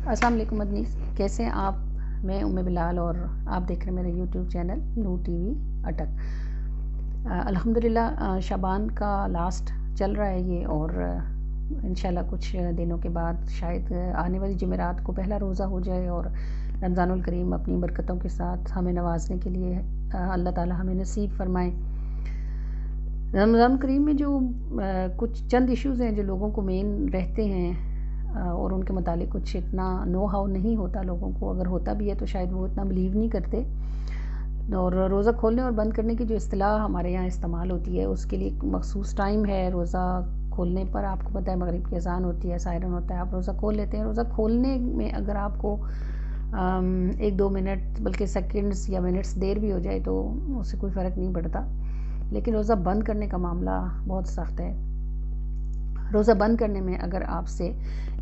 السلام علیکم مدنیز، کیسے ہیں آپ؟ میں بلال اور آپ دیکھ رہے ہیں میرا یوٹیوب چینل نور ٹی وی اٹک۔ الحمدللہ شعبان کا لاسٹ چل رہا ہے یہ، اور انشاءاللہ کچھ دنوں کے بعد شاید آنے والی جمعرات کو پہلا روزہ ہو جائے، اور رمضان الکریم اپنی برکتوں کے ساتھ ہمیں نوازنے کے لیے اللہ تعالی ہمیں نصیب فرمائیں۔ رمضان الکریم میں جو کچھ چند ایشوز ہیں جو لوگوں کو مین رہتے ہیں، اور ان کے متعلق کچھ اتنا نو ہاؤ نہیں ہوتا لوگوں کو، اگر ہوتا بھی ہے تو شاید وہ اتنا بلیو نہیں کرتے۔ اور روزہ کھولنے اور بند کرنے کی جو اصطلاح ہمارے یہاں استعمال ہوتی ہے، اس کے لیے ایک مخصوص ٹائم ہے۔ روزہ کھولنے پر آپ کو پتہ ہے مغرب کی اذان ہوتی ہے، سائرن ہوتا ہے، آپ روزہ کھول لیتے ہیں۔ روزہ کھولنے میں اگر آپ کو 1-2 منٹ بلکہ سیکنڈز یا منٹس دیر بھی ہو جائے تو اس سے کوئی فرق نہیں پڑتا، لیکن روزہ بند کرنے کا معاملہ بہت سخت ہے۔ روزہ بند کرنے میں اگر آپ سے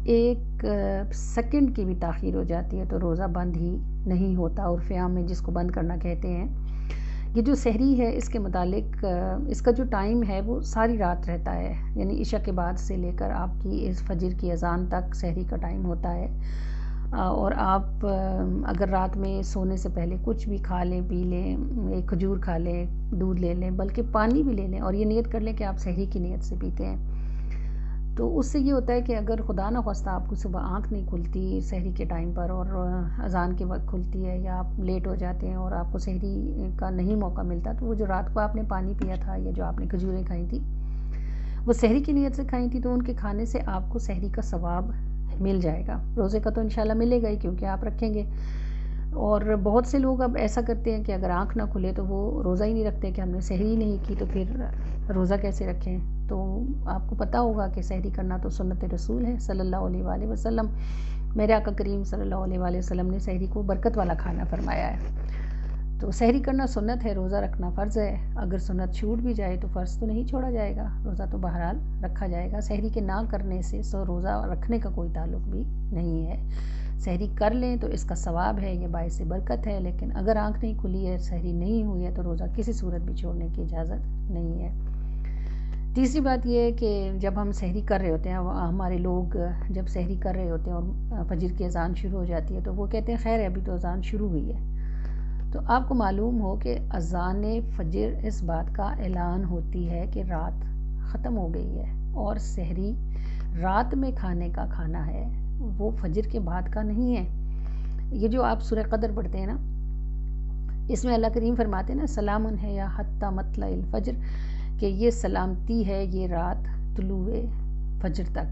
1 سیکنڈ کی بھی تاخیر ہو جاتی ہے تو روزہ بند ہی نہیں ہوتا، اور عام میں جس کو بند کرنا کہتے ہیں۔ یہ جو سحری ہے اس کے متعلق اس کا جو ٹائم ہے وہ ساری رات رہتا ہے، یعنی عشاء کے بعد سے لے کر آپ کی اس فجر کی اذان تک سحری کا ٹائم ہوتا ہے۔ اور آپ اگر رات میں سونے سے پہلے کچھ بھی کھا لیں، پی لیں، ایک کھجور کھا لیں، دودھ لے لیں، بلکہ پانی بھی لے لیں، اور یہ نیت کر لیں کہ آپ سحری کی نیت سے پیتے ہیں، تو اس سے یہ ہوتا ہے کہ اگر خدا نہ خواستہ آپ کو صبح آنکھ نہیں کھلتی سحری کے ٹائم پر، اور اذان کے وقت کھلتی ہے، یا آپ لیٹ ہو جاتے ہیں اور آپ کو سحری کا نہیں موقع ملتا، تو وہ جو رات کو آپ نے پانی پیا تھا یا جو آپ نے کھجوریں کھائی تھی وہ سحری کی نیت سے کھائی تھی، تو ان کے کھانے سے آپ کو سحری کا ثواب مل جائے گا۔ روزے کا تو انشاءاللہ ملے گا ہی، کیونکہ آپ رکھیں گے۔ اور بہت سے لوگ اب ایسا کرتے ہیں کہ اگر آنکھ نہ کھلے تو وہ روزہ ہی نہیں رکھتے، کہ ہم نے سحری نہیں کی تو پھر روزہ کیسے رکھیں۔ تو آپ کو پتہ ہوگا کہ سحری کرنا تو سنت رسول ہے صلی اللہ علیہ وآلہ وسلم۔ میرے آقا کریم صلی اللہ علیہ وآلہ وسلم نے سحری کو برکت والا کھانا فرمایا ہے، تو سحری کرنا سنت ہے، روزہ رکھنا فرض ہے۔ اگر سنت چھوٹ بھی جائے تو فرض تو نہیں چھوڑا جائے گا، روزہ تو بہرحال رکھا جائے گا۔ سحری کے نہ کرنے سے روزہ رکھنے کا کوئی تعلق بھی نہیں ہے۔ سحری کر لیں تو اس کا ثواب ہے، یہ باعث برکت ہے، لیکن اگر آنکھ نہیں کھلی ہے، سحری نہیں ہوئی ہے، تو روزہ کسی صورت بھی چھوڑنے کی اجازت نہیں ہے۔ تیسری بات یہ ہے کہ جب ہم سحری کر رہے ہوتے ہیں، ہمارے لوگ جب سحری کر رہے ہوتے ہیں اور فجر کی اذان شروع ہو جاتی ہے تو وہ کہتے ہیں خیر ہے ابھی تو اذان شروع ہوئی ہے۔ تو آپ کو معلوم ہو کہ اذان فجر اس بات کا اعلان ہوتی ہے کہ رات ختم ہو گئی ہے، اور سحری رات میں کھانے کا کھانا ہے، وہ فجر کے بعد کا نہیں ہے۔ یہ جو آپ سورہ قدر پڑھتے ہیں نا، اس میں اللہ کریم فرماتے ہیں نا سلام ہے یا حتی مطلع الفجر، کہ یہ سلامتی ہے یہ رات طلوع فجر تک۔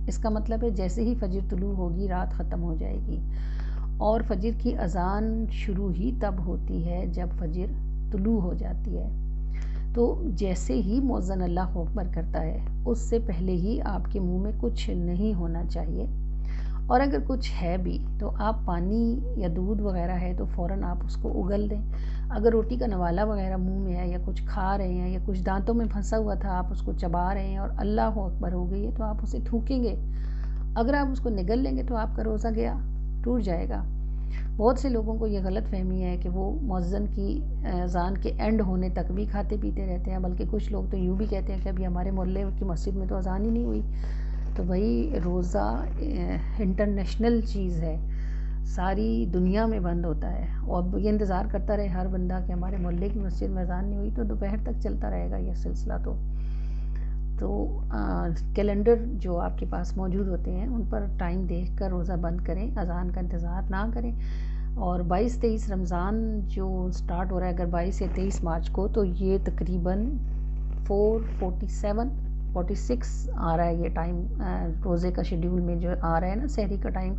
اس کا مطلب ہے جیسے ہی فجر طلوع ہوگی رات ختم ہو جائے گی، اور فجر کی اذان شروع ہی تب ہوتی ہے جب فجر طلوع ہو جاتی ہے۔ تو جیسے ہی مؤذن اللہ اکبر کرتا ہے اس سے پہلے ہی آپ کے منہ میں کچھ نہیں ہونا چاہیے، اور اگر کچھ ہے بھی تو آپ پانی یا دودھ وغیرہ ہے تو فوراً آپ اس کو اگل دیں۔ اگر روٹی کا نوالا وغیرہ منہ میں ہے، یا کچھ کھا رہے ہیں، یا کچھ دانتوں میں پھنسا ہوا تھا آپ اس کو چبا رہے ہیں اور اللہ اکبر ہو گئی ہے تو آپ اسے تھوکیں گے۔ اگر آپ اس کو نگل لیں گے تو آپ کا روزہ گیا، ٹوٹ جائے گا۔ بہت سے لوگوں کو یہ غلط فہمی ہے کہ وہ مؤذن کی اذان کے اینڈ ہونے تک بھی کھاتے پیتے رہتے ہیں، بلکہ کچھ لوگ تو یوں بھی کہتے ہیں کہ ابھی ہمارے محلے کی مسجد میں تو اذان ہی نہیں ہوئی۔ تو بھائی روزہ انٹرنیشنل چیز ہے، ساری دنیا میں بند ہوتا ہے، اور یہ انتظار کرتا رہے ہر بندہ کہ ہمارے محلے کی مسجد میں اذان نہیں ہوئی تو دوپہر تک چلتا رہے گا یہ سلسلہ۔ تو کیلنڈر جو آپ کے پاس موجود ہوتے ہیں ان پر ٹائم دیکھ کر روزہ بند کریں، اذان کا انتظار نہ کریں۔ اور 22-23 رمضان جو سٹارٹ ہو رہا ہے اگر 22 یا 23 مارچ کو، تو یہ تقریباً 4:47-46 آ رہا ہے یہ ٹائم، روزے کا شیڈیول میں جو آ رہا ہے نا سحری کا ٹائم،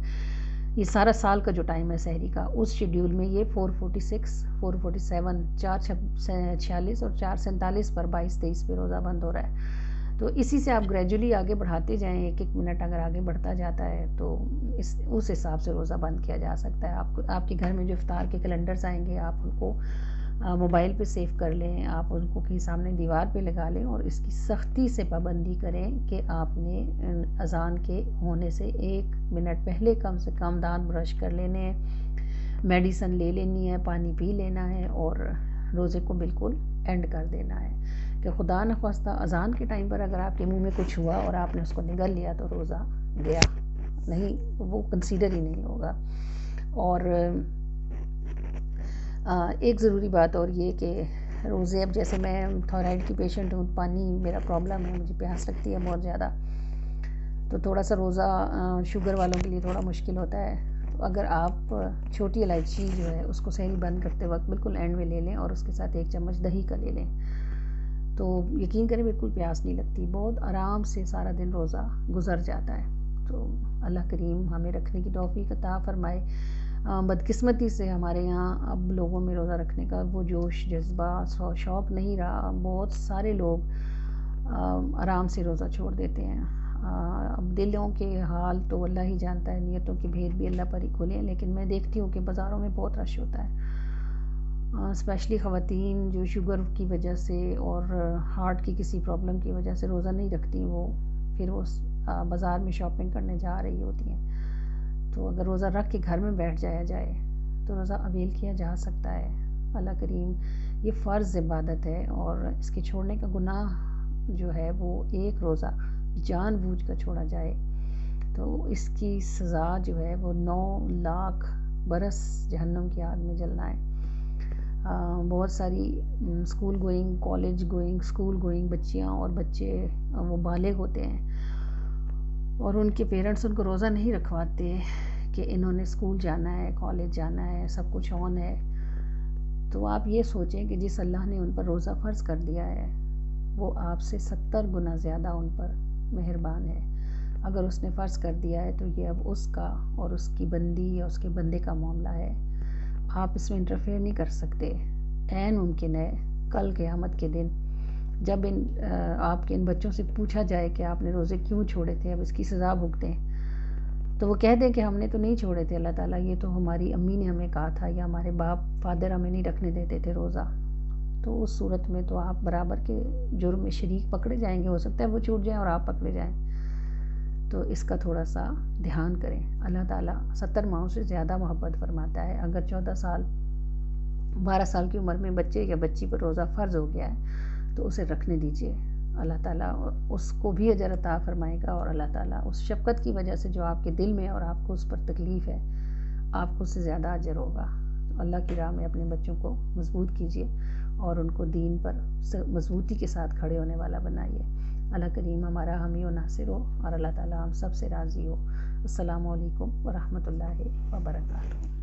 یہ سارا سال کا جو ٹائم ہے سحری کا، اس شیڈیول میں یہ 4:46، 4:47، 4:46 اور 4:47 پر 22-23 پہ روزہ بند ہو رہا ہے۔ تو اسی سے آپ گریجولی آگے بڑھاتے جائیں، 1-1 منٹ اگر آگے بڑھتا جاتا ہے تو اس حساب سے روزہ بند کیا جا سکتا ہے۔ آپ کے گھر میں جو افطار کے کیلنڈرز آئیں گے آپ ان کو موبائل پہ سیو کر لیں، آپ ان کو کہیں سامنے دیوار پہ لگا لیں، اور اس کی سختی سے پابندی کریں کہ آپ نے اذان کے ہونے سے 1 منٹ پہلے کم سے کم دانت برش کر لینے ہیں، میڈیسن لے لینی ہے، پانی پی لینا ہے، اور روزے کو بالکل اینڈ کر دینا ہے، کہ خدا نخواستہ اذان کے ٹائم پر اگر آپ کے منہ میں کچھ ہوا اور آپ نے اس کو نگل لیا تو روزہ گیا۔ نہیں وہ کنسیڈر ہی نہیں ہوگا. اور ایک ضروری بات اور یہ کہ روزے، اب جیسے میں تھائرائڈ کی پیشنٹ ہوں، پانی میرا پرابلم ہے، مجھے پیاس لگتی ہے بہت زیادہ، تو تھوڑا سا روزہ شوگر والوں کے لیے تھوڑا مشکل ہوتا ہے. اگر آپ چھوٹی الائچی جو ہے اس کو سحری بند کرتے وقت بالکل اینڈ میں لے لیں اور اس کے ساتھ 1 چمچ دہی کا لے لیں تو یقین کریں بالکل پیاس نہیں لگتی، بہت آرام سے سارا دن روزہ گزر جاتا ہے. تو اللہ کریم ہمیں رکھنے کی توفیق عطا فرمائے. بدقسمتی سے ہمارے یہاں اب لوگوں میں روزہ رکھنے کا وہ جوش، جذبہ، شوق نہیں رہا. بہت سارے لوگ آرام سے روزہ چھوڑ دیتے ہیں. اب دلوں کے حال تو اللہ ہی جانتا ہے، نیتوں کے بھید بھی اللہ پر ہی کھلے ہیں، لیکن میں دیکھتی ہوں کہ بازاروں میں بہت رش ہوتا ہے. اسپیشلی خواتین جو شوگر کی وجہ سے اور ہارٹ کی کسی پرابلم کی وجہ سے روزہ نہیں رکھتی، وہ پھر وہ بازار میں شاپنگ کرنے جا رہی ہوتی ہیں. تو اگر روزہ رکھ کے گھر میں بیٹھ جایا جائے تو روزہ اویل کیا جا سکتا ہے. اللہ کریم یہ فرض عبادت ہے، اور اس کے چھوڑنے کا گناہ جو ہے وہ ایک روزہ جان بوجھ کر چھوڑا جائے تو اس کی سزا جو ہے وہ 9 لاکھ برس جہنم کی آگ میں جلنا ہے. بہت ساری school going, college going, school going بچیاں اور بچے وہ بالغ ہوتے ہیں اور ان کے پیرنٹس ان کو روزہ نہیں رکھواتے کہ انہوں نے اسکول جانا ہے، کالج جانا ہے، سب کچھ آن ہے. تو آپ یہ سوچیں کہ جس اللہ نے ان پر روزہ فرض کر دیا ہے وہ آپ سے 70 گنا زیادہ ان پر مہربان ہے. اگر اس نے فرض کر دیا ہے تو یہ اب اس کا اور اس کی بندی یا اس کے بندے کا معاملہ ہے. آپ اس میں انٹرفیئر نہیں کر سکتے. عین ممکن ہے کل قیامت کے دن جب آپ کے ان بچوں سے پوچھا جائے کہ آپ نے روزے کیوں چھوڑے تھے، اب اس کی سزا بھگتیں، تو وہ کہہ دیں کہ ہم نے تو نہیں چھوڑے تھے اللہ تعالیٰ، یہ تو ہماری امی نے ہمیں کہا تھا یا ہمارے باپ فادر ہمیں نہیں رکھنے دیتے تھے روزہ. تو اس صورت میں تو آپ برابر کے جرم میں شریک پکڑے جائیں گے. ہو سکتا ہے وہ چھوٹ جائیں اور آپ پکڑے جائیں. تو اس کا تھوڑا سا دھیان کریں. اللہ تعالیٰ 70 ماہوں سے زیادہ محبت فرماتا ہے. اگر 14 سال 12 سال کی عمر میں بچے یا بچی پر روزہ فرض ہو گیا ہے تو اسے رکھنے دیجیے. اللہ تعالیٰ اس کو بھی اجر عطا فرمائے گا، اور اللہ تعالیٰ اس شفقت کی وجہ سے جو آپ کے دل میں اور آپ کو اس پر تکلیف ہے آپ کو اس سے زیادہ اجر ہوگا. تو اللہ کی راہ میں اپنے بچوں کو مضبوط کیجیے اور ان کو دین پر مضبوطی کے ساتھ کھڑے ہونے والا بنائیے. اللہ کریم ہمارا حامی و ناصر ہو اور اللہ تعالیٰ ہم سب سے راضی ہو. السلام علیکم ورحمۃ اللہ وبرکاتہ.